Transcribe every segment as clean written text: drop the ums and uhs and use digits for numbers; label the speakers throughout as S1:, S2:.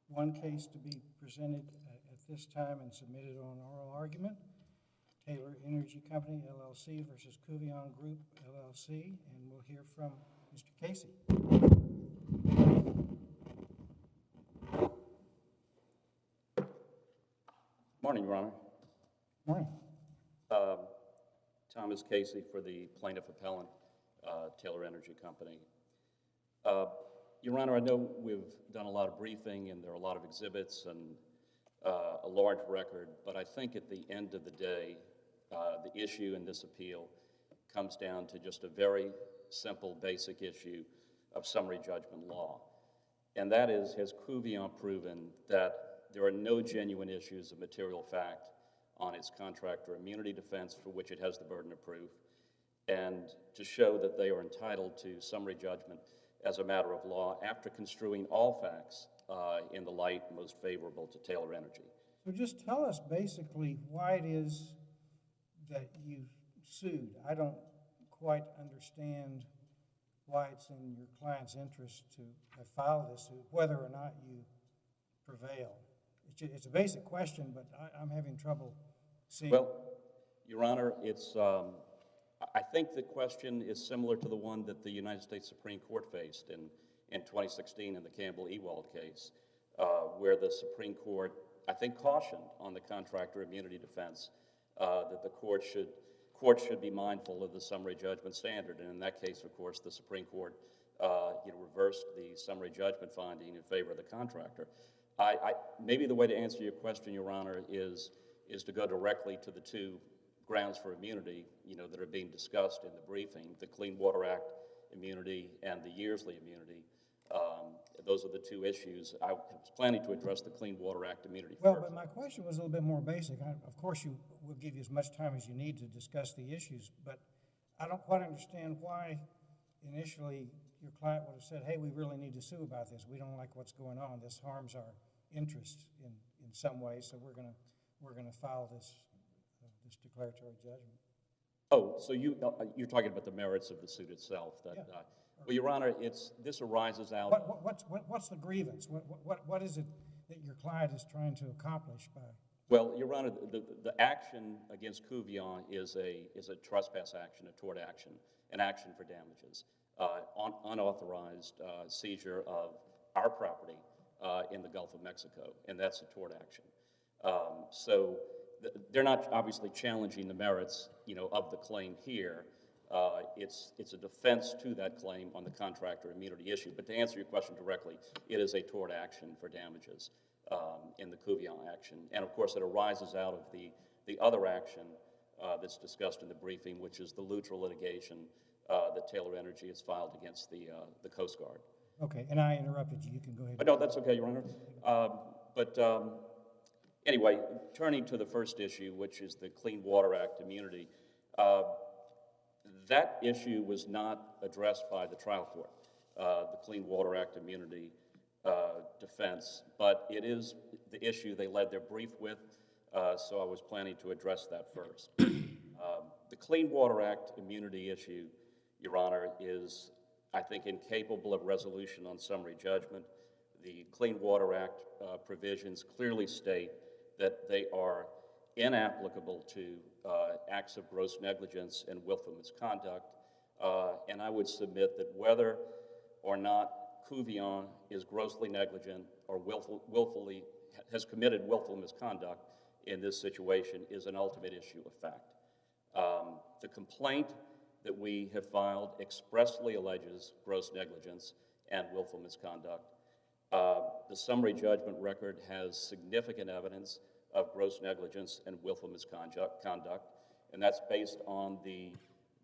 S1: one case to be presented at this time and submitted on oral argument. Taylor Energy Company, LLC versus Couvillion Grp, LLC, and we'll hear from Mr. Casey.
S2: Morning, Your Honor.
S1: Morning.
S2: Thomas Casey for the plaintiff appellant, Taylor Energy Company. Your Honor, I know we've done a lot of briefing and there are a lot of exhibits and a large record, but I think at the end of the day, the issue in this appeal comes down to just a very simple, basic issue of summary judgment law. And that is, has Couvillion proven that there are no genuine issues of material fact on its contractor immunity defense for which it has the burden of proof, and to show that they are entitled to summary judgment as a matter of law after construing all facts in the light most favorable to Taylor Energy.
S1: So just tell us basically why it is that you sued. I don't quite understand why it's in your client's interest to file this suit, whether or not you prevail. It's a basic question, but I'm having trouble seeing.
S2: Well, Your Honor, it's, I think the question is similar to the one that the United States Supreme Court faced in 2016 in the Campbell-Ewald case, where the Supreme Court, I think, cautioned on the contractor immunity defense that the court should be mindful of the summary judgment standard. And in that case, of course, the Supreme Court reversed the summary judgment finding in favor of the contractor. Maybe the way to answer your question, Your Honor, is to go directly to the two grounds for immunity, that are being discussed in the briefing, the Clean Water Act immunity and the Yearsley immunity. Those are the two issues. I was planning to address the Clean Water Act immunity
S1: well,
S2: first.
S1: but my question was a little bit more basic. Of course, we'll give you as much time as you need to discuss the issues, but I don't quite understand why initially your client would have said, hey, we really need to sue about this. We don't like what's going on. This harms our interests in some way, so we're gonna file this declaratory judgment.
S2: Oh, so you're talking about the merits of the suit itself. That,
S1: yeah.
S2: Well, Your Honor, this arises out.
S1: What's the grievance? What is it that your client is trying to accomplish by?
S2: Well, Your Honor, the action against Couvillion is a trespass action, a tort action, an action for damages, unauthorized seizure of our property in the Gulf of Mexico, and that's a tort action. So they're not obviously challenging the merits, of the claim here. It's a defense to that claim on the contractor immunity issue. But to answer your question directly, it is a tort action for damages in the Couvillion action. And of course, it arises out of the other action that's discussed in the briefing, which is the Lutra litigation that Taylor Energy has filed against the Coast Guard.
S1: Okay, and I interrupted you. You can go ahead.
S2: No, that's okay, Your Honor. Anyway, turning to the first issue, which is the Clean Water Act immunity, that issue was not addressed by the trial court, the Clean Water Act immunity defense, but it is the issue they led their brief with, so I was planning to address that first. The Clean Water Act immunity issue, Your Honor, is, I think, incapable of resolution on summary judgment. The Clean Water Act provisions clearly state that they are inapplicable to acts of gross negligence and willful misconduct, and I would submit that whether or not Couvillion is grossly negligent or willfully has committed willful misconduct in this situation is an ultimate issue of fact. The complaint that we have filed expressly alleges gross negligence and willful misconduct. The summary judgment record has significant evidence of gross negligence and willful misconduct, and that's based on the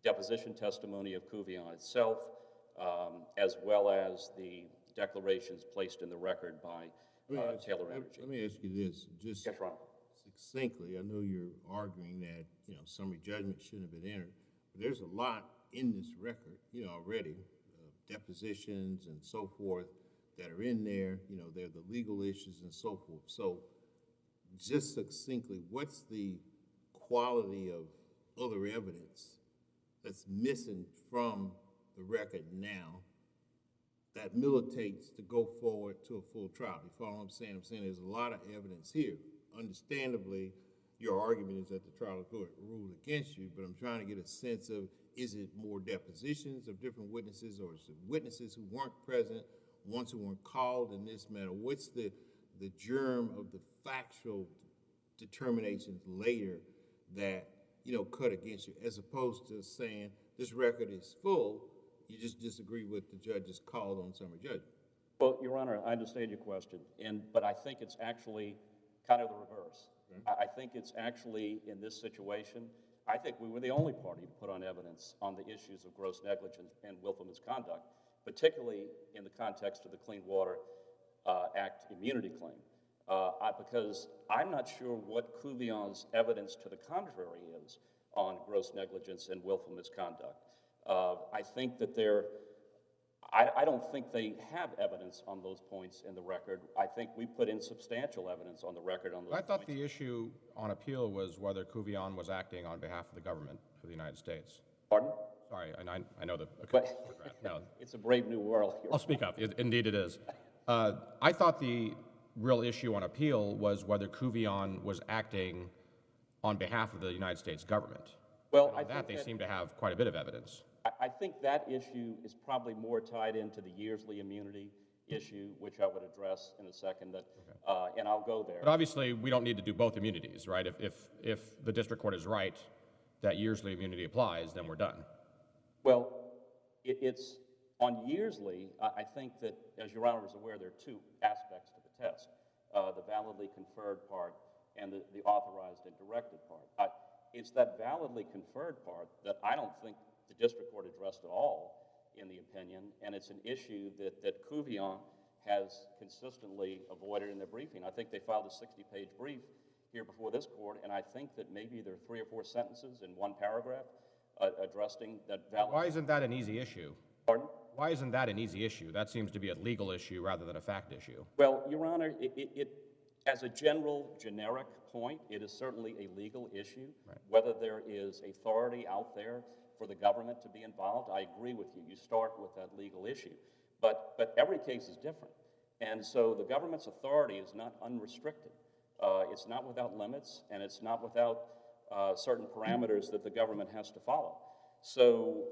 S2: deposition testimony of Couvillion itself, as well as the declarations placed in the record by Taylor Energy.
S3: Let me ask you this, just
S2: yes, Ron.
S3: succinctly. I know you're arguing that summary judgment shouldn't have been entered, but there's a lot in this record, already, depositions and so forth that are in there. They're the legal issues and so forth. So, just succinctly, what's the quality of other evidence that's missing from the record now that militates to go forward to a full trial. You follow what I'm saying? I'm saying there's a lot of evidence here. Understandably, your argument is that the trial court ruled against you, but I'm trying to get a sense of, is it more depositions of different witnesses, or is it witnesses who weren't present, ones who weren't called in this matter? What's the germ of the factual determinations later that, you know, cut against you, as opposed to saying this record is full, you just disagree with the judge's call on summary judgment?
S2: Well, Your Honor, I understand your question, but I think it's actually kind of the reverse. I think it's actually, in this situation, I think we were the only party to put on evidence on the issues of gross negligence and willful misconduct, particularly in the context of the Clean Water Act immunity claim. Because I'm not sure what Couvillion's evidence to the contrary is on gross negligence and willful misconduct. I think that I don't think they have evidence on those points in the record. I think we put in substantial evidence on the record on those points.
S4: I thought the issue on appeal was whether Couvillion was acting on behalf of the government of the United States.
S2: Pardon?
S4: Sorry, and I know the... No,
S2: It's a brave new world here.
S4: I'll speak up. Indeed it is. I thought the real issue on appeal was whether Couvillion was acting on behalf of the United States government.
S2: Well,
S4: And on that, they seem to have quite a bit of evidence.
S2: I think that issue is probably more tied into the Yearsley immunity issue, which I would address in a second, and I'll go there.
S4: But obviously, we don't need to do both immunities, right? If the district court is right that Yearsley immunity applies, then we're done.
S2: Well, it's on Yearsley, I think that, as Your Honor is aware, there are two aspects to the test, the validly conferred part and the authorized and directed part. It's that validly conferred part that I don't think the district court addressed at all in the opinion, and it's an issue that Couvillion has consistently avoided in their briefing. I think they filed a 60-page brief here before this court, and I think that maybe there are 3 or 4 sentences in one paragraph addressing that valid...
S4: Why isn't that an easy issue?
S2: Pardon?
S4: Why isn't that an easy issue? That seems to be a legal issue rather than a fact issue.
S2: Well, Your Honor, as a generic point, it is certainly a legal issue. Right. Whether there is authority out there for the government to be involved, I agree with you. You start with that legal issue. But every case is different. And so the government's authority is not unrestricted. It's not without limits, and it's not without certain parameters that the government has to follow. So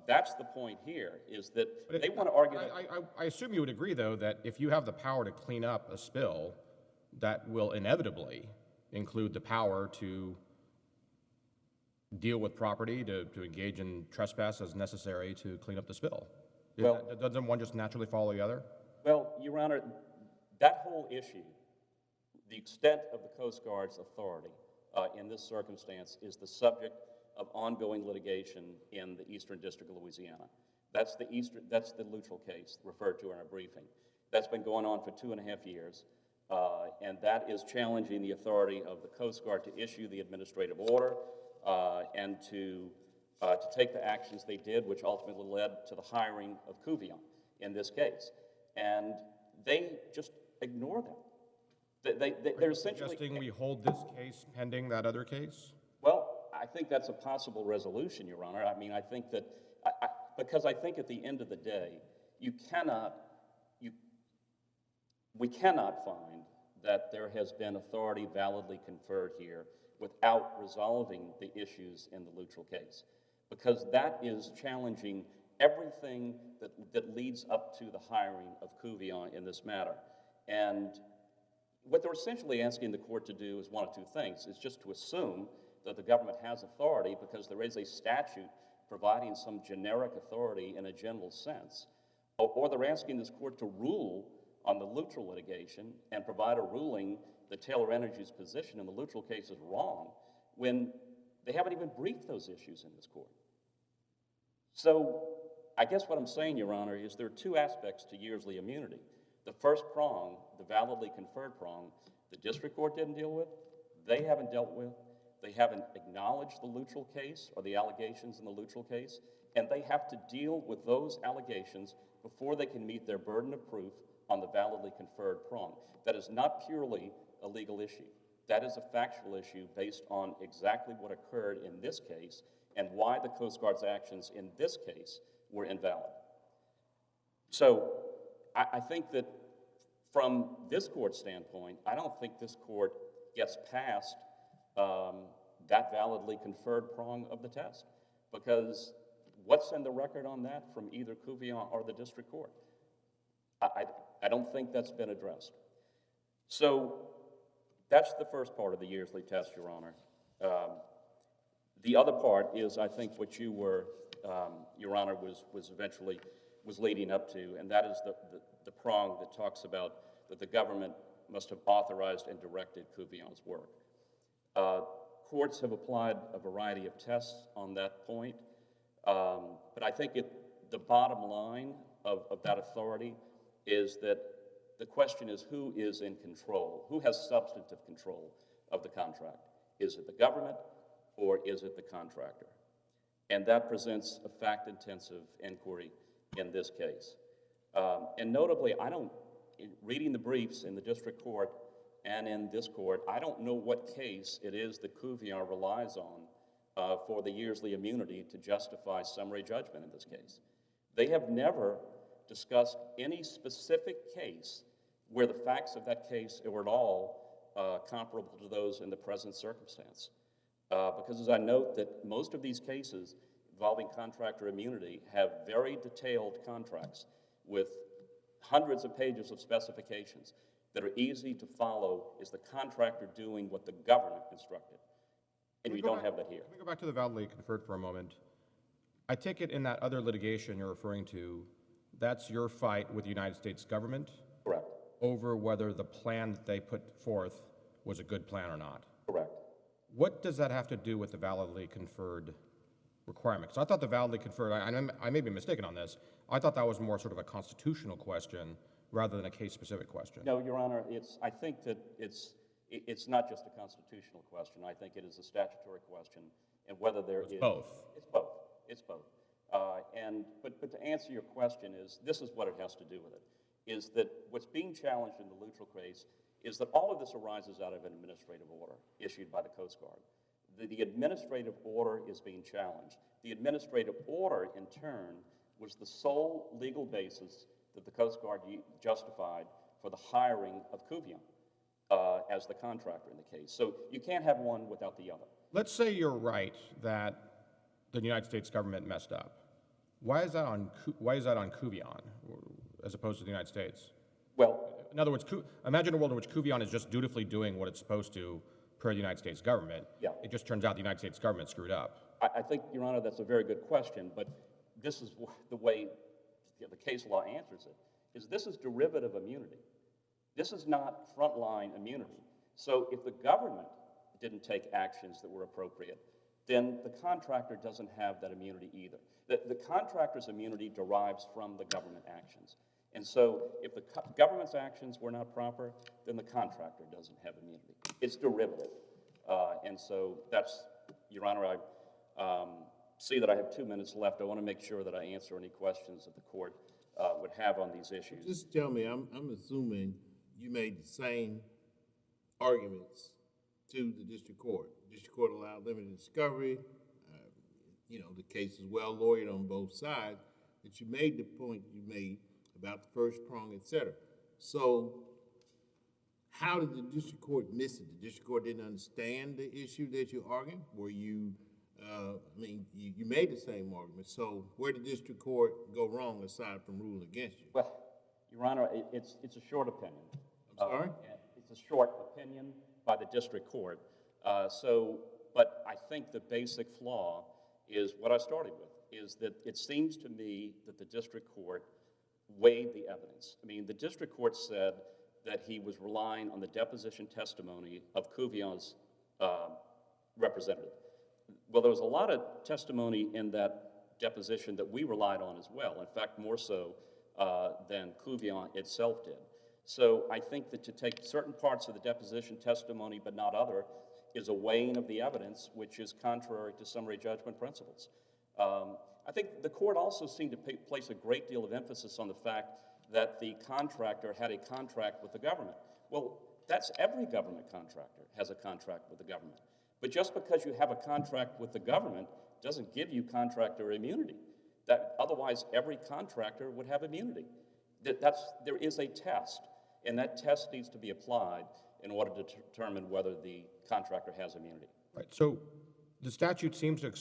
S2: that's the point here, is that they want to argue that...
S4: I assume you would agree, though, that if you have the power to clean up a spill, that will inevitably include the power to deal with property, to engage in trespass as necessary to clean up the spill. Well, doesn't one just naturally follow the other?
S2: Well, Your Honor, that whole issue, the extent of the Coast Guard's authority in this circumstance is the subject of ongoing litigation in the Eastern District of Louisiana. That's the Luttrell case referred to in our briefing. That's been going on for 2.5 years, and that is challenging the authority of the Coast Guard to issue the administrative order and to take the actions they did, which ultimately led to the hiring of Couvillion in this case. And they just ignore that. They're essentially...
S4: suggesting we hold this case pending that other case?
S2: Well, I think that's a possible resolution, Your Honor. I mean, I think that, because I think at the end of the day, we cannot find that there has been authority validly conferred here without resolving the issues in the Luttrell case, because that is challenging everything that leads up to the hiring of Couvillion in this matter. And what they're essentially asking the court to do is one of two things. It's just to assume that the government has authority because there is a statute providing some generic authority in a general sense, or they're asking this court to rule on the Luttrell litigation and provide a ruling that Taylor Energy's position in the Luttrell case is wrong when they haven't even briefed those issues in this court. So I guess what I'm saying, Your Honor, is there are two aspects to Yearsley immunity. The first prong, the validly conferred prong, the district court didn't deal with, they haven't dealt with, they haven't acknowledged the Luttrell case or the allegations in the Luttrell case, and they have to deal with those allegations before they can meet their burden of proof on the validly conferred prong. That is not purely a legal issue. That is a factual issue based on exactly what occurred in this case and why the Coast Guard's actions in this case were invalid. So I think that from this court's standpoint, I don't think this court gets past that validly conferred prong of the test, because what's in the record on that from either Couvillion or the district court? I don't think that's been addressed. So that's the first part of the Yearsley test, Your Honor. The other part is, I think, what you were, Your Honor, was leading up to, and that is the prong that talks about that the government must have authorized and directed Couvillion's work. Courts have applied a variety of tests on that point, but I think the bottom line of that authority is that the question is who is in control, who has substantive control of the contract. Is it the government or is it the contractor? And that presents a fact-intensive inquiry in this case. And notably, reading the briefs in the district court and in this court, I don't know what case it is that Couvillion relies on for the Yearsley immunity to justify summary judgment in this case. They have never discussed any specific case where the facts of that case were at all comparable to those in the present circumstance. Because as I note that most of these cases involving contractor immunity have very detailed contracts with hundreds of pages of specifications that are easy to follow. Is the contractor doing what the government instructed? And we don't have that here.
S4: Can we go back to the validly conferred for a moment? I take it in that other litigation you're referring to, that's your fight with the United States government?
S2: Correct.
S4: Over whether the plan that they put forth was a good plan or not?
S2: Correct.
S4: What does that have to do with the validly conferred requirement? Because I thought the validly conferred, I may be mistaken on this, I thought that was more sort of a constitutional question rather than a case-specific question.
S2: No, Your Honor, I think that it's not just a constitutional question. I think it is a statutory question, and whether there is...
S4: Both.
S2: It's both. It's both. But to answer your question this is what it has to do with it, is that what's being challenged in the Luttrell case is that all of this arises out of an administrative order issued by the Coast Guard. The administrative order is being challenged. The administrative order, in turn, was the sole legal basis that the Coast Guard justified for the hiring of Couvillion as the contractor in the case. So you can't have one without the other.
S4: Let's say you're right that the United States government messed up. Why is that on Couvillion as opposed to the United States?
S2: Well,
S4: in other words, imagine a world in which Couvillion is just dutifully doing what it's supposed to per the United States government.
S2: Yeah.
S4: It just turns out the United States government screwed up.
S2: I think, Your Honor, that's a very good question, but this is the way the case law answers it, is this is derivative immunity. This is not frontline immunity. So if the government didn't take actions that were appropriate, then the contractor doesn't have that immunity either. The contractor's immunity derives from the government actions. And so if the government's actions were not proper, then the contractor doesn't have immunity. It's derivative. And so that's, Your Honor, I see that I have 2 minutes left. I want to make sure that I answer any questions that the court would have on these issues.
S3: Just tell me, I'm assuming you made the same arguments to the district court. The district court allowed limited discovery. The case is well lawyered on both sides, but you made the point you made about the first prong, et cetera. So how did the district court miss it? The district court didn't understand the issue that you're arguing? Were you, you made the same argument. So where did the district court go wrong aside from ruling against you?
S2: Well, Your Honor, it's a short opinion.
S3: I'm sorry?
S2: It's a short opinion by the district court. But I think the basic flaw is what I started with, is that it seems to me that the district court weighed the evidence. The district court said that he was relying on the deposition testimony of Couvillion's representative. Well, there was a lot of testimony in that deposition that we relied on as well. In fact, more so than Couvillion itself did. So I think that to take certain parts of the deposition testimony but not other is a weighing of the evidence, which is contrary to summary judgment principles. I think the court also seemed to place a great deal of emphasis on the fact that the contractor had a contract with the government. Well, that's every government contractor has a contract with the government. But just because you have a contract with the government doesn't give you contractor immunity. That, otherwise, every contractor would have immunity. There is a test, and that test needs to be applied in order to determine whether the contractor has immunity.
S4: Right, so the statute seems to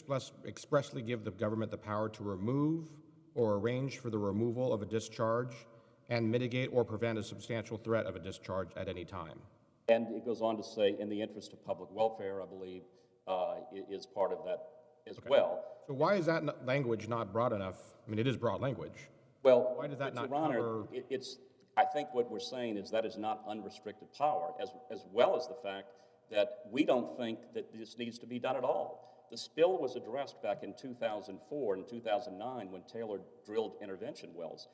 S4: expressly give the government the power to remove or arrange for the removal of a discharge and mitigate or prevent a substantial threat of a discharge at any time.
S2: And it goes on to say, in the interest of public welfare, I believe, is part of that as well.
S4: So why is that language not broad enough? I mean, it is broad language.
S2: Well,
S4: Why does that not
S2: Your Honor,
S4: cover?
S2: I think what we're saying is that is not unrestricted power, as well as the fact that we don't think that this needs to be done at all. The spill was addressed back in 2004 and 2009 when Taylor drilled intervention wells.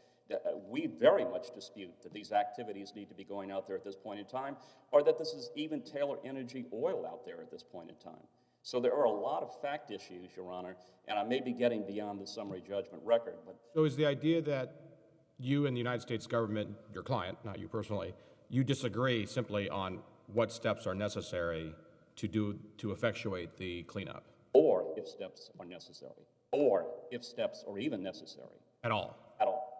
S2: We very much dispute that these activities need to be going out there at this point in time, or that this is even Taylor Energy oil out there at this point in time. So there are a lot of fact issues, Your Honor, and I may be getting beyond the summary judgment record, but
S4: So is the idea that you and the United States government, your client, not you personally, you disagree simply on what steps are necessary to effectuate the cleanup?
S2: or if steps are necessary, or if steps are even necessary
S4: At all?
S2: at all.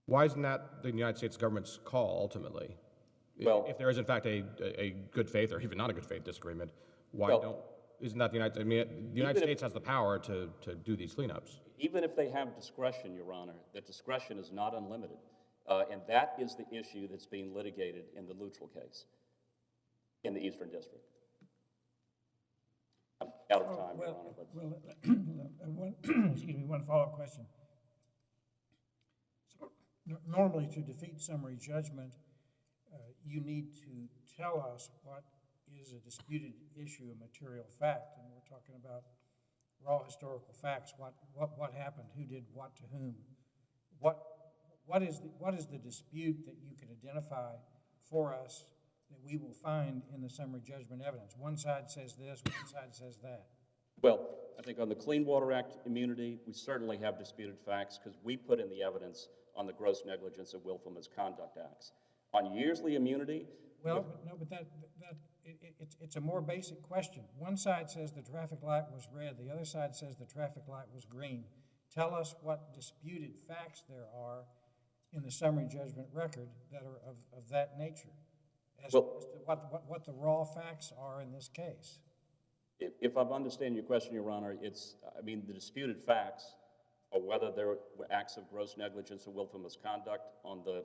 S4: Why isn't that the United States government's call ultimately?
S2: Well-
S4: If there is in fact a good faith or even not a good faith disagreement, why
S2: Well-
S4: isn't that the United, I mean, the United States has the power to do these cleanups?
S2: Even if they have discretion, Your Honor, that discretion is not unlimited. And that is the issue that's being litigated in the Luttrell case in the Eastern District. I'm out of time, Your Honor, but
S1: Excuse me, one follow-up question. So, normally, to defeat summary judgment, you need to tell us what is a disputed issue, a material fact, and we're talking about raw historical facts. What happened? Who did what to whom? What is the dispute that you can identify for us that we will find in the summary judgment evidence? One side says this, one side says that.
S2: well, I think on the Clean Water Act immunity, we certainly have disputed facts because we put in the evidence on the gross negligence and willful misconduct acts. On Yearsley immunity,
S1: Well, but it's a more basic question. One side says the traffic light was red, the other side says the traffic light was green. Tell us what disputed facts there are in the summary judgment record that are of that nature, as to what the raw facts are in this case.
S2: if I'm understanding your question, Your Honor, the disputed facts are whether there were acts of gross negligence or willful misconduct on the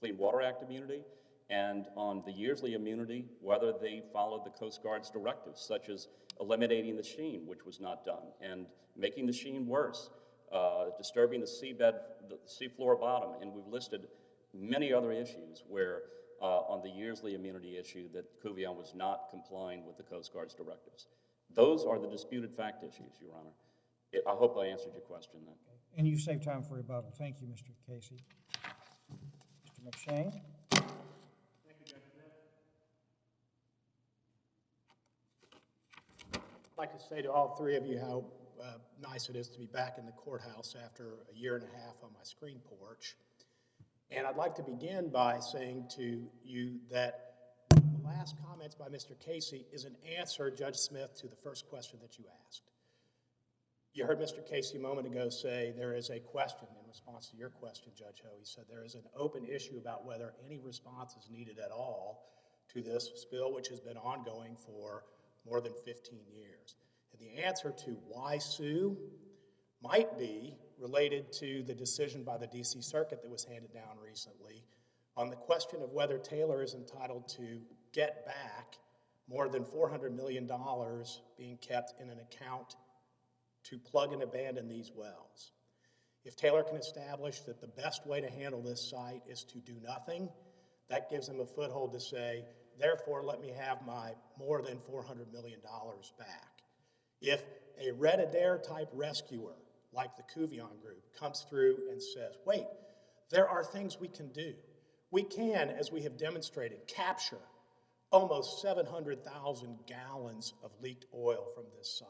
S2: Clean Water Act immunity, and on the Yearsley immunity, whether they followed the Coast Guard's directives, such as eliminating the sheen, which was not done, and making the sheen worse, disturbing the seabed, the seafloor bottom, and we've listed many other issues where, on the Yearsley immunity issue, that Couvillion was not complying with the Coast Guard's directives. Those are the disputed fact issues, Your Honor. I hope I answered your question then.
S1: And you've saved time for rebuttal. Thank you, Mr. Casey. Mr. McShane?
S5: I'd like to say to all three of you how nice it is to be back in the courthouse after a year and a half on my screen porch. And I'd like to begin by saying to you that the last comments by Mr. Casey is an answer, Judge Smith, to the first question that you asked. You heard Mr. Casey a moment ago say there is a question in response to your question, Judge Ho. He said there is an open issue about whether any response is needed at all to this spill, which has been ongoing for more than 15 years. And the answer to why sue might be related to the decision by the D.C. Circuit that was handed down recently on the question of whether Taylor is entitled to get back more than $400 million being kept in an account to plug and abandon these wells. If Taylor can establish that the best way to handle this site is to do nothing, that gives him a foothold to say, therefore, let me have my more than $400 million back. If a Red Adair type rescuer, like the Couvillion Group, comes through and says, wait, there are things we can do. We can, as we have demonstrated, capture almost 700,000 gallons of leaked oil from this site.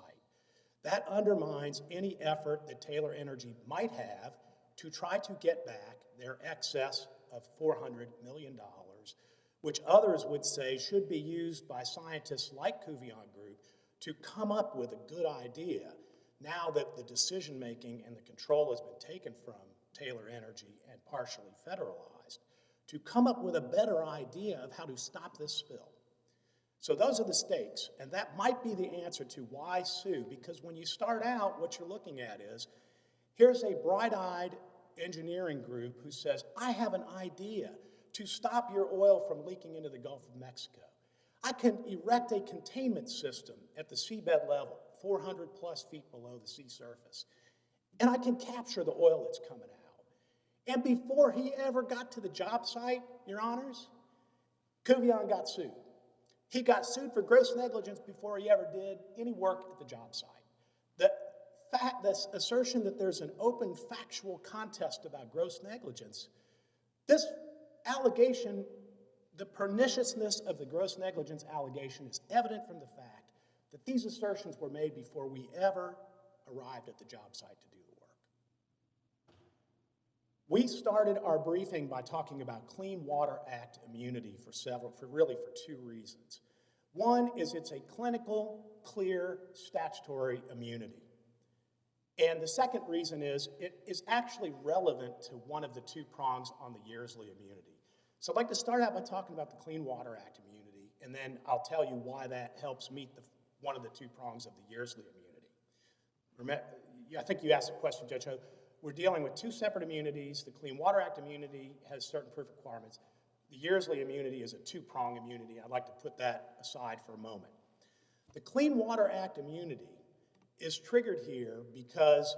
S5: That undermines any effort that Taylor Energy might have to try to get back their excess of $400 million, which others would say should be used by scientists like Couvillion Group to come up with a good idea, now that the decision-making and the control has been taken from Taylor Energy and partially federalized, to come up with a better idea of how to stop this spill. So those are the stakes, and that might be the answer to why sue, because when you start out, what you're looking at is, here's a bright-eyed engineering group who says, I have an idea to stop your oil from leaking into the Gulf of Mexico. I can erect a containment system at the seabed level, 400 plus feet below the sea surface, and I can capture the oil that's coming out. And before he ever got to the job site, Your Honors, Couvillion got sued. He got sued for gross negligence before he ever did any work at the job site. This assertion that there's an open factual contest about gross negligence, this allegation, the perniciousness of the gross negligence allegation is evident from the fact that these assertions were made before we ever arrived at the job site to do the work. We started our briefing by talking about Clean Water Act immunity for two reasons. One is it's a clinical, clear, statutory immunity. And the second reason is it is actually relevant to one of the two prongs on the Yearsley immunity. So I'd like to start out by talking about the Clean Water Act immunity, and then I'll tell you why that helps meet one of the two prongs of the Yearsley immunity. Remember, I think you asked a question, Judge Ho. We're dealing with two separate immunities. The Clean Water Act immunity has certain proof requirements. The Yearsley immunity is a two-prong immunity. I'd like to put that aside for a moment. The Clean Water Act immunity is triggered here because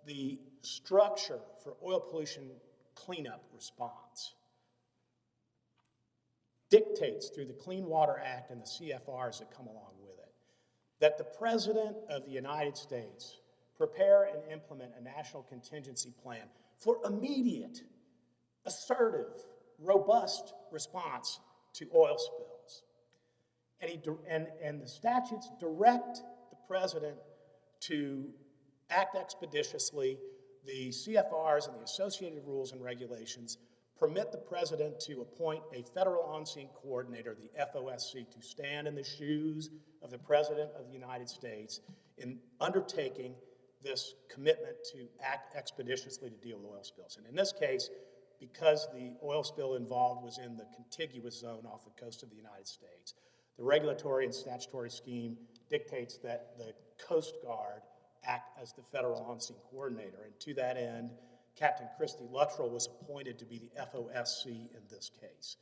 S5: the structure for oil pollution cleanup response dictates through the Clean Water Act and the CFRs that come along with it that the President of the United States prepare and implement a national contingency plan for immediate, assertive, robust response to oil spills. And the statutes direct the President to act expeditiously. The CFRs and the associated rules and regulations permit the President to appoint a federal on-scene coordinator, the FOSC, to stand in the shoes of the President of the United States in undertaking this commitment to act expeditiously to deal with oil spills. And in this case, because the oil spill involved was in the contiguous zone off the coast of the United States, the regulatory and statutory scheme dictates that the Coast Guard act as the federal on-scene coordinator. And to that end, Captain Christy Luttrell was appointed to be the FOSC in this case.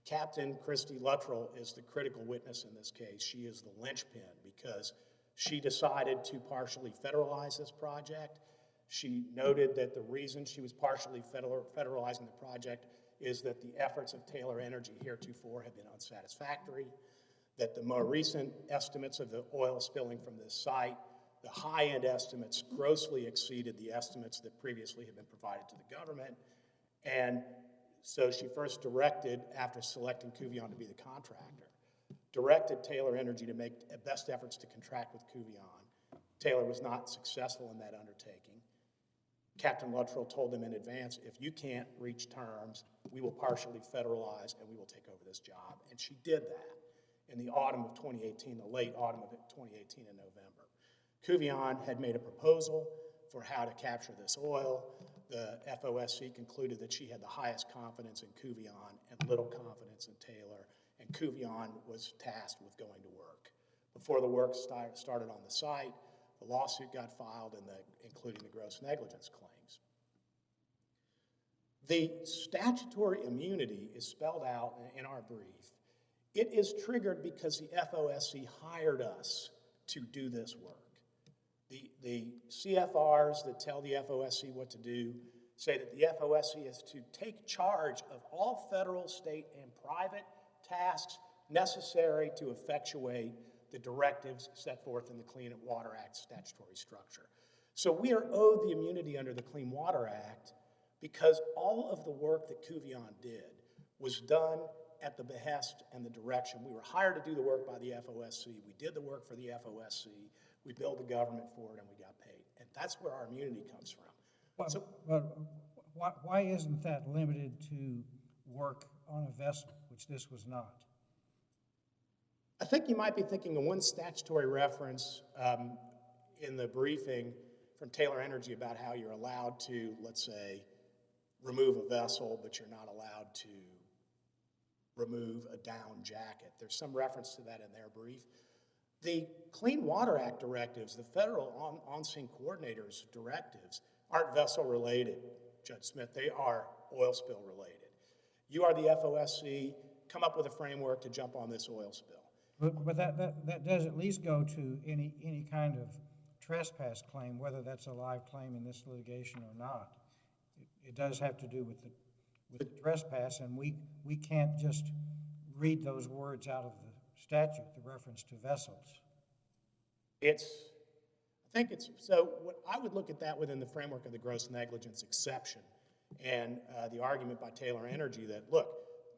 S5: Captain Christy Luttrell is the critical witness in this case. She is the linchpin because she decided to partially federalize this project. She noted that the reason she was partially federalizing the project is that the efforts of Taylor Energy heretofore have been unsatisfactory, that the more recent estimates of the oil spilling from this site, the high-end estimates grossly exceeded the estimates that previously had been provided to the government. And so she first directed, after selecting Couvillion to be the contractor, directed Taylor Energy to make best efforts to contract with Couvillion. Taylor was not successful in that undertaking. Captain Luttrell told them in advance, if you can't reach terms, we will partially federalize and we will take over this job. And she did that in the autumn of 2018, the late autumn of 2018 in November. Couvillion had made a proposal for how to capture this oil. The FOSC concluded that she had the highest confidence in Couvillion and little confidence in Taylor, and Couvillion was tasked with going to work. Before the work started on the site, the lawsuit got filed, including the gross negligence claims. The statutory immunity is spelled out in our brief. It is triggered because the FOSC hired us to do this work. The CFRs that tell the FOSC what to do say that the FOSC is to take charge of all federal, state, and private tasks necessary to effectuate the directives set forth in the Clean Water Act statutory structure. So we are owed the immunity under the Clean Water Act because all of the work that Couvillion did was done at the behest and the direction. We were hired to do the work by the FOSC. We did the work for the FOSC. We billed the government for it, and we got paid. And that's where our immunity comes from.
S1: Why isn't that limited to work on a vessel, which this was not?
S5: I think you might be thinking of one statutory reference in the briefing from Taylor Energy about how you're allowed to, let's say, remove a vessel, but you're not allowed to remove a down jacket. There's some reference to that in their brief. The Clean Water Act directives, the federal on-scene coordinators directives, aren't vessel related, Judge Smith. They are oil spill related. You are the FOSC. Come up with a framework to jump on this oil spill.
S1: But that does at least go to any kind of trespass claim, whether that's a live claim in this litigation or not. It does have to do with the trespass, and we can't just read those words out of the statute, the reference to vessels.
S5: So what I would look at that within the framework of the gross negligence exception and the argument by Taylor Energy that, look,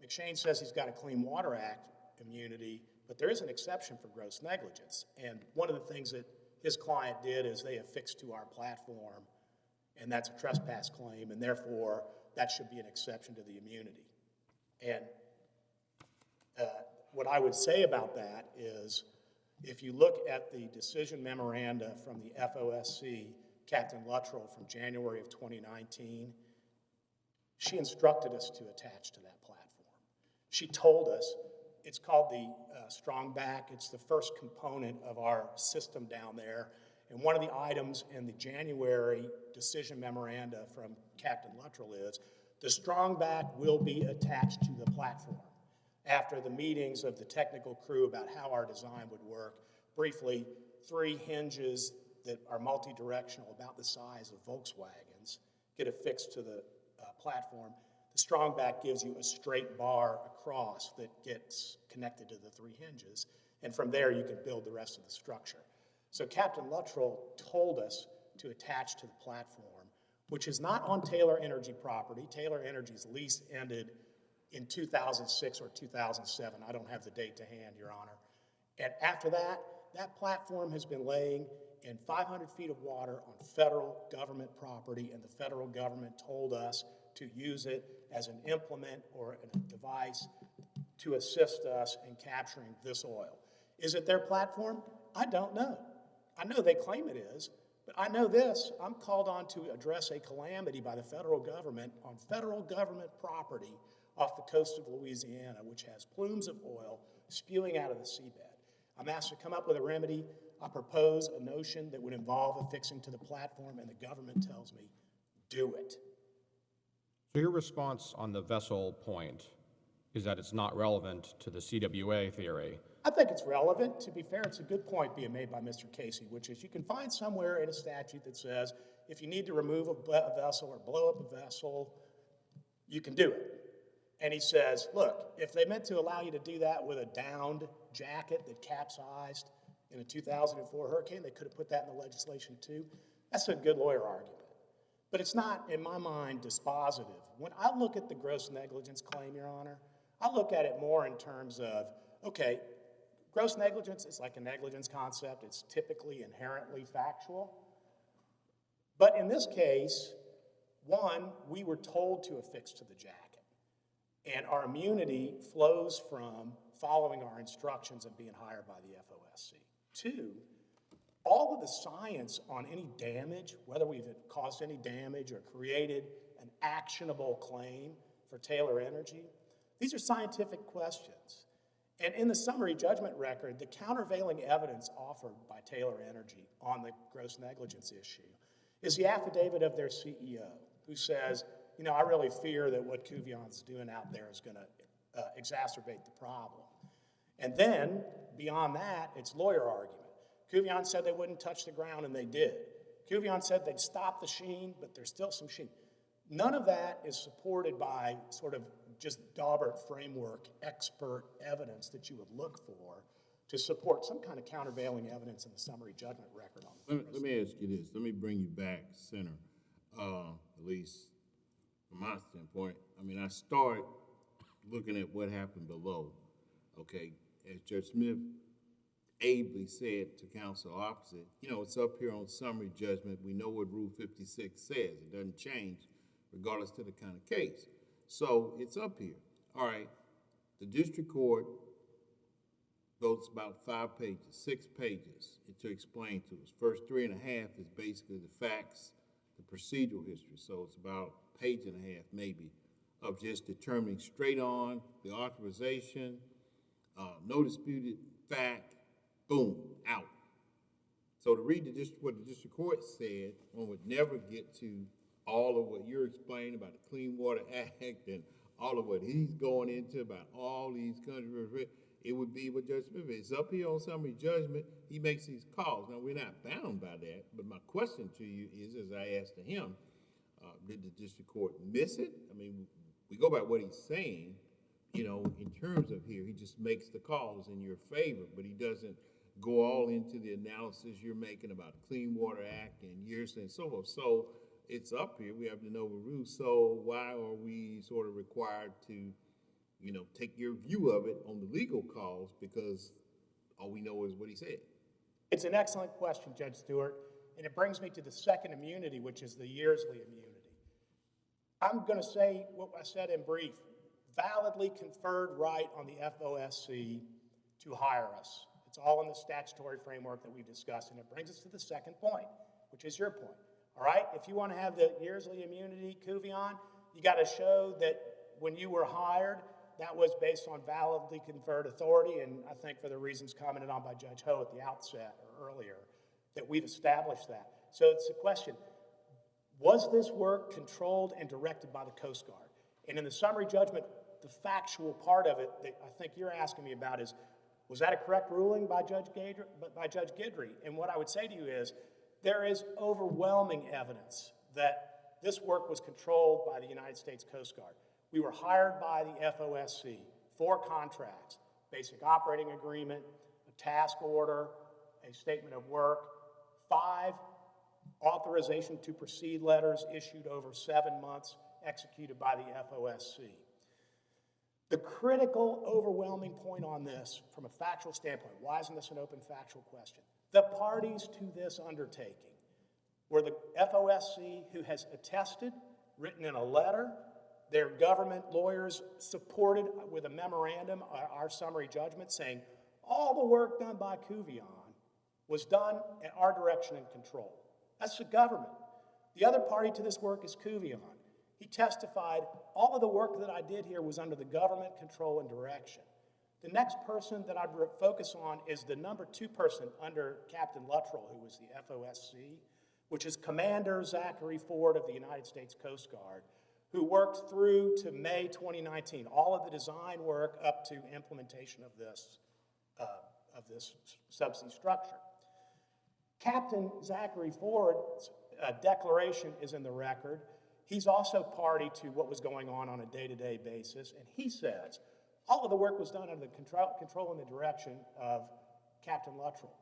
S5: McShane says he's got a Clean Water Act immunity, but there is an exception for gross negligence. And one of the things that his client did is they affixed to our platform, and that's a trespass claim, and therefore that should be an exception to the immunity. And what I would say about that is, if you look at the decision memoranda from the FOSC, Captain Luttrell from January of 2019, she instructed us to attach to that platform. She told us, it's called the Strong Back. It's the first component of our system down there. And one of the items in the January decision memoranda from Captain Luttrell is, the Strong Back will be attached to the platform. After the meetings of the technical crew about how our design would work, briefly, 3 hinges that are multi-directional, about the size of Volkswagens, get affixed to the platform. The Strong Back gives you a straight bar across that gets connected to the 3 hinges, and from there you can build the rest of the structure. So Captain Luttrell told us to attach to the platform, which is not on Taylor Energy property. Taylor Energy's lease ended in 2006 or 2007. I don't have the date to hand, Your Honor. And after that, that platform has been laying in 500 feet of water on federal government property, and the federal government told us to use it as an implement or a device to assist us in capturing this oil. Is it their platform? I don't know. I know they claim it is, but I know this: I'm called on to address a calamity by the federal government on federal government property off the coast of Louisiana, which has plumes of oil spewing out of the seabed. I'm asked to come up with a remedy. I propose a notion that would involve affixing to the platform, and the government tells me, do it.
S4: So your response on the vessel point is that it's not relevant to the CWA theory.
S5: I think it's relevant. To be fair, it's a good point being made by Mr. Casey, which is you can find somewhere in a statute that says if you need to remove a vessel or blow up a vessel, you can do it. And he says, look, if they meant to allow you to do that with a downed jacket that capsized in a 2004 hurricane, they could have put that in the legislation too. That's a good lawyer argument. But it's not, in my mind, dispositive. When I look at the gross negligence claim, Your Honor, I look at it more in terms of, okay, gross negligence is like a negligence concept. It's typically inherently factual. But in this case, one, we were told to affix to the jacket. And our immunity flows from following our instructions and being hired by the FOSC. Two, all of the science on any damage, whether we've caused any damage or created an actionable claim for Taylor Energy, these are scientific questions. And in the summary judgment record, the countervailing evidence offered by Taylor Energy on the gross negligence issue is the affidavit of their CEO, who says, you know, I really fear that what Couvillion's doing out there is going to exacerbate the problem. And then, beyond that, it's lawyer argument. Couvillion said they wouldn't touch the ground, and they did. Couvillion said they'd stop the sheen, but there's still some sheen. None of that is supported by sort of just Daubert framework expert evidence that you would look for to support some kind of countervailing evidence in the summary judgment record.
S3: Let me ask you this. Let me bring you back center, at least from my standpoint. I mean, I start looking at what happened below, okay? As Judge Smith ably said to counsel opposite, you know, it's up here on summary judgment. We know what Rule 56 says. It doesn't change regardless to the kind of case. So it's up here. All right, the district court goes about 5 pages, 6 pages to explain to us. First 3.5 is basically the facts, the procedural history. So it's about a page and a half maybe of just determining straight on the authorization, no disputed fact, boom, out. So to read what the district court said, one would never get to all of what you're explaining about the Clean Water Act and all of what he's going into about all these countries. It would be what Judge Smith is. Up here on summary judgment, he makes these calls. Now, we're not bound by that, but my question to you is, as I asked to him, did the district court miss it? I mean, we go by what he's saying, you know, in terms of here, he just makes the calls in your favor, but he doesn't go all into the analysis you're making about the Clean Water Act and years and so forth. So it's up here, we have to know the rules. So why are we sort of required to, you know, take your view of it on the legal calls, because all we know is what he said?
S5: It's an excellent question, Judge Stewart, and it brings me to the second immunity, which is the Yearsley immunity. I'm going to say what I said in brief: validly conferred right on the FOSC to hire us. It's all in the statutory framework that we've discussed, and it brings us to the second point, which is your point. All right, if you want to have the Yearsley immunity, Couvillion, you got to show that when you were hired, that was based on validly conferred authority, and I think for the reasons commented on by Judge Ho at the outset or earlier, that we've established that. So it's a question: was this work controlled and directed by the Coast Guard? And in the summary judgment, the factual part of it that I think you're asking me about is, was that a correct ruling by Judge Guidry? And what I would say to you is, there is overwhelming evidence that this work was controlled by the United States Coast Guard. We were hired by the FOSC, 4 contracts: basic operating agreement, a task order, a statement of work, 5 authorization to proceed letters issued over 7 months, executed by the FOSC. The critical, overwhelming point on this, from a factual standpoint, why isn't this an open factual question? The parties to this undertaking were the FOSC, who has attested, written in a letter, their government lawyers supported with a memorandum, our summary judgment, saying all the work done by Couvillion was done at our direction and control. That's the government. The other party to this work is Couvillion. He testified, all of the work that I did here was under the government control and direction. The next person that I'd focus on is the number 2 person under Captain Luttrell, who was the FOSC, which is Commander Zachary Ford of the United States Coast Guard, who worked through to May 2019, all of the design work up to implementation of this subsea structure. Captain Zachary Ford's declaration is in the record. He's also party to what was going on a day-to-day basis, and he says all of the work was done under the control and the direction of Captain Luttrell.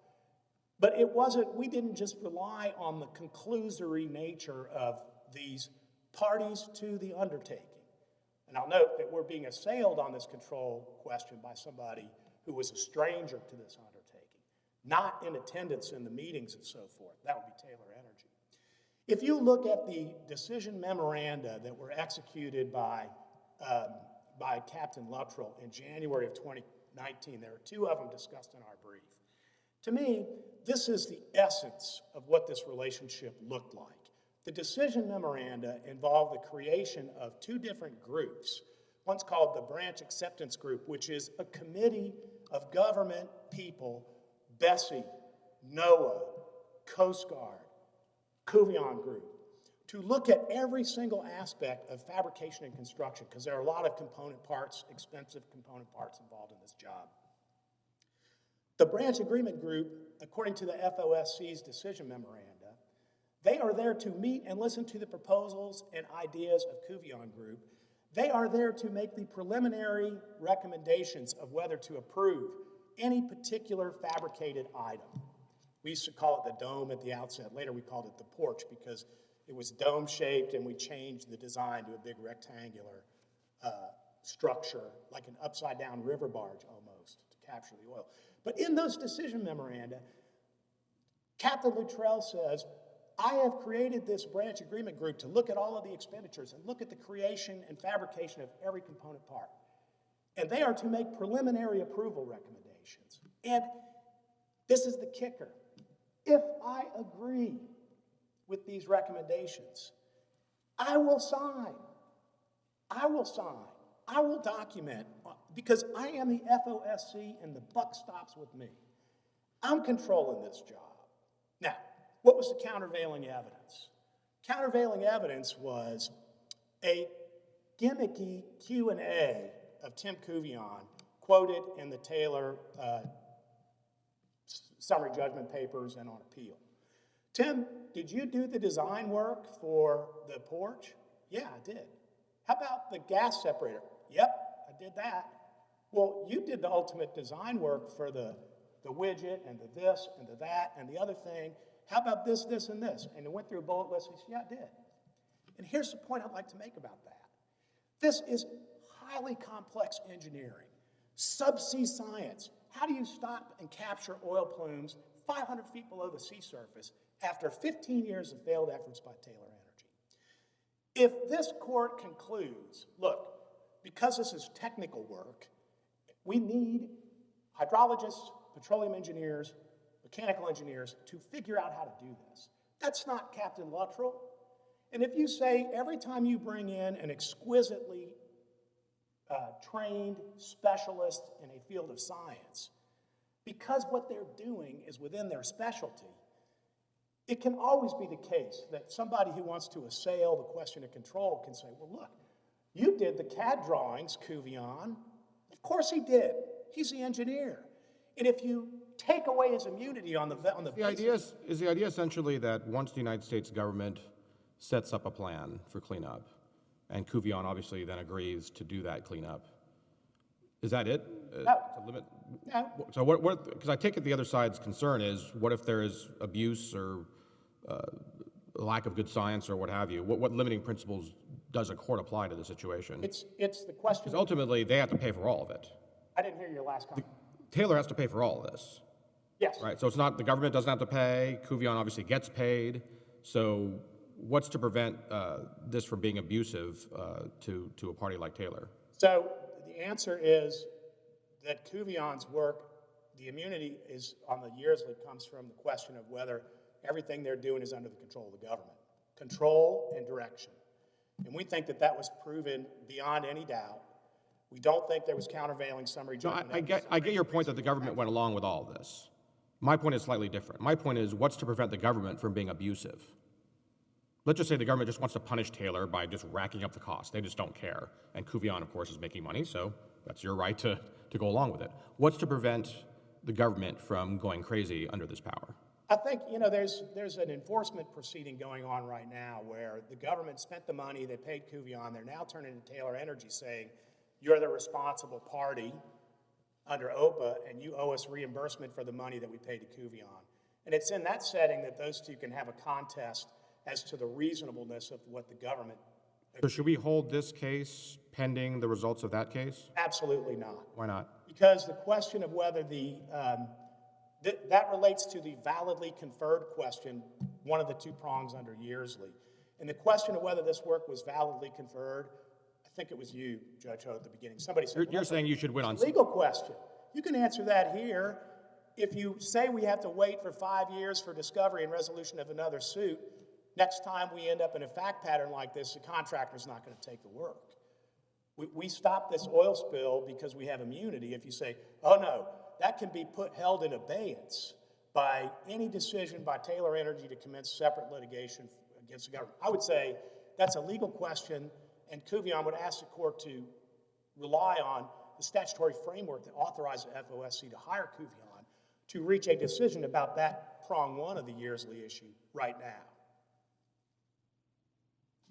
S5: But it wasn't, we didn't just rely on the conclusory nature of these parties to the undertaking. And I'll note that we're being assailed on this control question by somebody who was a stranger to this undertaking, not in attendance in the meetings and so forth. That would be Taylor Energy. If you look at the decision memoranda that were executed by Captain Luttrell in January of 2019, there are 2 of them discussed in our brief. To me, this is the essence of what this relationship looked like. The decision memoranda involved the creation of 2 different groups. One's called the Branch Acceptance Group, which is a committee of government people, Bessie, NOAA, Coast Guard, Couvillion Group, to look at every single aspect of fabrication and construction, because there are a lot of component parts, expensive component parts involved in this job. The Branch Agreement Group, according to the FOSC's decision memoranda, they are there to meet and listen to the proposals and ideas of Couvillion Group. They are there to make the preliminary recommendations of whether to approve any particular fabricated item. We used to call it the dome at the outset. Later we called it the porch because it was dome-shaped, and we changed the design to a big rectangular structure, like an upside-down river barge almost, to capture the oil. But in those decision memoranda, Captain Luttrell says, I have created this branch agreement group to look at all of the expenditures and look at the creation and fabrication of every component part. And they are to make preliminary approval recommendations. And this is the kicker. If I agree with these recommendations, I will sign. I will sign. I will document, because I am the FOSC and the buck stops with me. I'm controlling this job. Now, what was the countervailing evidence? Countervailing evidence was a gimmicky Q&A of Tim Couvillion quoted in the Taylor summary judgment papers and on appeal. Tim, did you do the design work for the porch? Yeah, I did. How about the gas separator? Yep, I did that. Well, you did the ultimate design work for the widget and the this and the that and the other thing. How about this, this, and this? And it went through a bullet list. He said, yeah, I did. And here's the point I'd like to make about that. This is highly complex engineering, subsea science. How do you stop and capture oil plumes 500 feet below the sea surface after 15 years of failed efforts by Taylor Energy? If this court concludes, look, because this is technical work, we need hydrologists, petroleum engineers, mechanical engineers to figure out how to do this. That's not Captain Luttrell. And if you say every time you bring in an exquisitely trained specialist in a field of science, because what they're doing is within their specialty, it can always be the case that somebody who wants to assail the question of control can say, well, look, you did the CAD drawings, Couvillion. Of course he did. He's the engineer. And if you take away his immunity on the
S4: Is the idea essentially that once the United States government sets up a plan for cleanup, and Couvillion obviously then agrees to do that cleanup, is that it?
S5: No.
S4: To limit?
S5: No.
S4: So what, because I take it the other side's concern is, what if there is abuse or lack of good science or what have you? What limiting principles does a court apply to the situation?
S5: It's the question.
S4: Because ultimately, they have to pay for all of it.
S5: I didn't hear your last comment.
S4: Taylor has to pay for all of this,
S5: Yes.
S4: right? So it's not, the government doesn't have to pay, Couvillion obviously gets paid, so what's to prevent this from being abusive to a party like Taylor?
S5: So the answer is that Couvillion's work, the immunity is on the years that comes from the question of whether everything they're doing is under the control of the government. Control and direction. And we think that that was proven beyond any doubt. We don't think there was countervailing summary
S4: No,
S5: judgment.
S4: I get your point that the government went along with all of this. My point is slightly different. My point is, what's to prevent the government from being abusive? Let's just say the government just wants to punish Taylor by just racking up the cost. They just don't care. And Couvillion, of course, is making money, so that's your right to go along with it. What's to prevent the government from going crazy under this power?
S5: I think, there's an enforcement proceeding going on right now where the government spent the money, they paid Couvillion, they're now turning to Taylor Energy saying, you're the responsible party under OPA, and you owe us reimbursement for the money that we paid to Couvillion. And it's in that setting that those two can have a contest as to the reasonableness of what the government.
S4: So should we hold this case pending the results of that case?
S5: Absolutely not.
S4: Why not?
S5: Because the question of whether that relates to the validly conferred question, one of the two prongs under Yearsley. And the question of whether this work was validly conferred, I think it was you, Judge Ho, at the beginning. Somebody said,
S4: You're saying you should win on...
S5: legal question. You can answer that here. If you say we have to wait for 5 years for discovery and resolution of another suit, next time we end up in a fact pattern like this, the contractor's not going to take the work. We stop this oil spill because we have immunity. If you say, oh no, that can be held in abeyance by any decision by Taylor Energy to commence separate litigation against the government, I would say that's a legal question, and Couvillion would ask the court to rely on the statutory framework that authorizes the FOSC to hire Couvillion to reach a decision about that prong one of the Yearsley issue right now.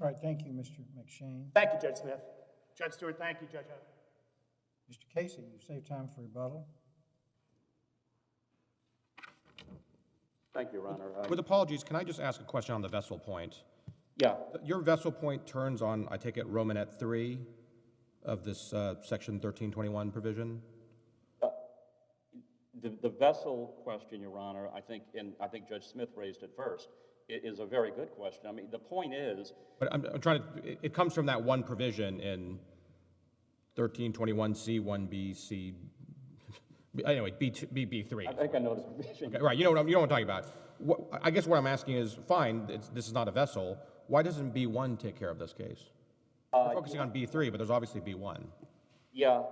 S1: All right, thank you, Mr. McShane.
S5: Thank you, Judge Smith. Judge Stewart, thank you, Judge Hunt.
S1: Mr. Casey, you saved time for rebuttal.
S2: Thank you, Your Honor.
S4: With apologies, can I just ask a question on the vessel point?
S2: Yeah,
S4: Your vessel point turns on, I take it, Romanet 3 of this Section 1321 provision?
S2: the vessel question, Your Honor, I think Judge Smith raised it first. It is a very good question. I mean, the point is...
S4: But I'm trying to, it comes from that one provision in 1321C, 1B, C, Anyway, B3.
S2: I think I know the provision.
S4: Okay, right, you know what I'm talking about. I guess what I'm asking is, fine, this is not a vessel. Why doesn't B1 take care of this case? We're focusing on B3, but there's obviously B1.
S2: Yeah,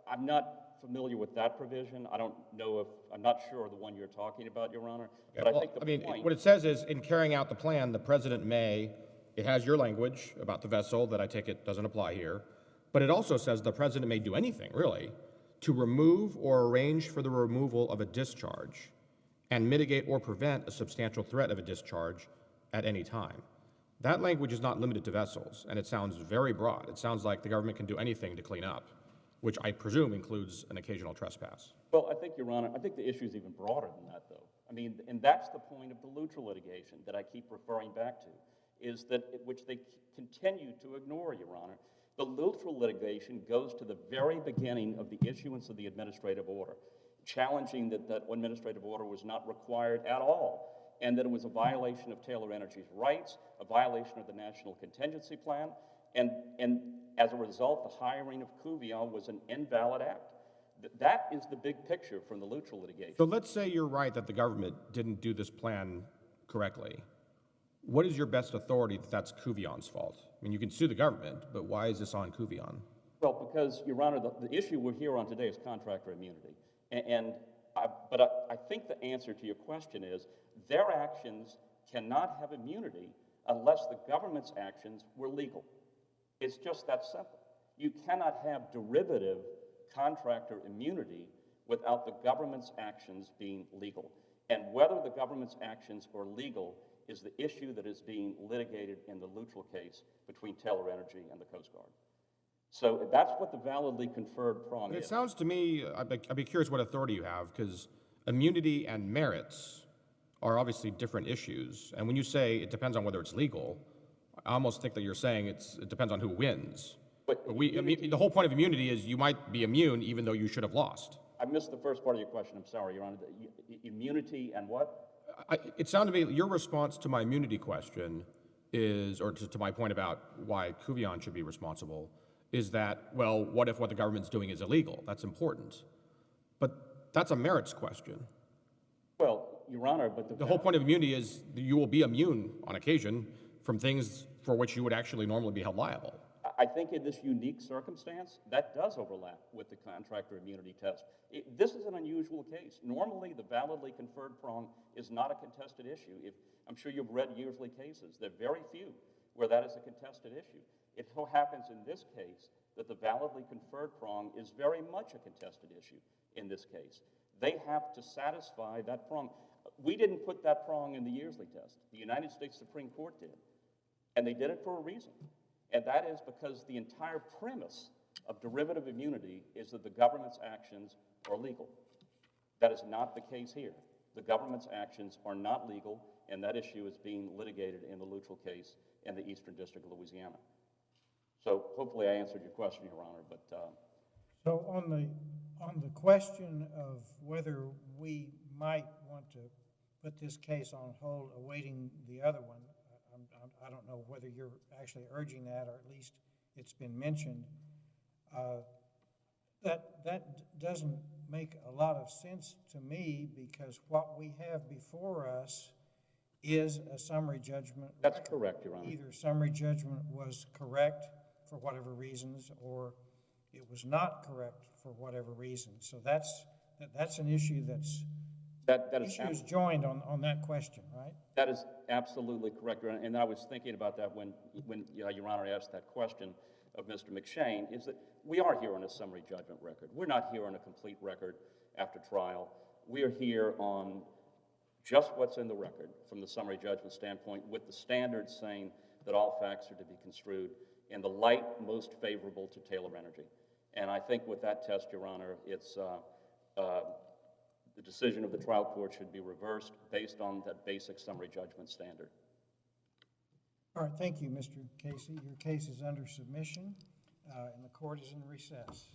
S2: I'm not familiar with that provision. I don't know if, I'm not sure of the one you're talking about, Your Honor. But I think the point.
S4: What it says is, in carrying out the plan, the president may, it has your language about the vessel that I take it doesn't apply here, but it also says the president may do anything, really, to remove or arrange for the removal of a discharge and mitigate or prevent a substantial threat of a discharge at any time. That language is not limited to vessels, and it sounds very broad. It sounds like the government can do anything to clean up, which I presume includes an occasional trespass.
S2: Well, I think, Your Honor, I think the issue is even broader than that, though. I mean, and that's the point of the Lutra litigation that I keep referring back to, is that, which they continue to ignore, Your Honor. The Lutra litigation goes to the very beginning of the issuance of the administrative order, challenging that that administrative order was not required at all, and that it was a violation of Taylor Energy's rights, a violation of the National Contingency Plan, and as a result, the hiring of Couvillion was an invalid act. That is the big picture from the Lutra litigation.
S4: So let's say you're right that the government didn't do this plan correctly. What is your best authority that that's Couvillion's fault? I mean, you can sue the government, but why is this on Couvillion?
S2: Well, because, Your Honor, the issue we're here on today is contractor immunity. But I think the answer to your question is their actions cannot have immunity unless the government's actions were legal. It's just that simple. You cannot have derivative contractor immunity without the government's actions being legal. And whether the government's actions are legal is the issue that is being litigated in the Lutra case between Taylor Energy and the Coast Guard. So that's what the validly conferred prong is.
S4: It sounds to me, I'd be curious what authority you have, because immunity and merits are obviously different issues. And when you say it depends on whether it's legal, I almost think that you're saying it depends on who wins. But the whole point of immunity is you might be immune even though you should have lost.
S2: I missed the first part of your question. I'm sorry, Your Honor. Immunity and what?
S4: It sounded to me, your response to my immunity question is, or to my point about why Couvillion should be responsible, is that, well, what if what the government's doing is illegal? That's important. But that's a merits question.
S2: Well, Your Honor, but
S4: the whole point of immunity is you will be immune on occasion from things for which you would actually normally be held liable.
S2: I think in this unique circumstance, that does overlap with the contractor immunity test. This is an unusual case. Normally, the validly conferred prong is not a contested issue. I'm sure you've read Yearsley cases. There are very few where that is a contested issue. It so happens in this case that the validly conferred prong is very much a contested issue in this case. They have to satisfy that prong. We didn't put that prong in the Yearsley test. The United States Supreme Court did. And they did it for a reason. And that is because the entire premise of derivative immunity is that the government's actions are legal. That is not the case here. The government's actions are not legal, and that issue is being litigated in the Luttrell case in the Eastern District of Louisiana. So hopefully I answered your question, Your Honor, but...
S1: So on the question of whether we might want to put this case on hold awaiting the other one, I don't know whether you're actually urging that, or at least it's been mentioned. That doesn't make a lot of sense to me, because what we have before us is a summary judgment.
S2: That's correct, Your Honor.
S1: Either summary judgment was correct for whatever reasons, or it was not correct for whatever reason. So that's an issue issues joined on that question, right?
S2: That is absolutely correct, Your Honor. And I was thinking about that when Your Honor asked that question of Mr. McShane, is that we are here on a summary judgment record. We're not here on a complete record after trial. We are here on just what's in the record from the summary judgment standpoint, with the standards saying that all facts are to be construed in the light most favorable to Taylor Energy. And I think with that test, Your Honor, it's the decision of the trial court should be reversed based on that basic summary judgment standard.
S1: All right, thank you, Mr. Casey. Your case is under submission, and the court is in recess.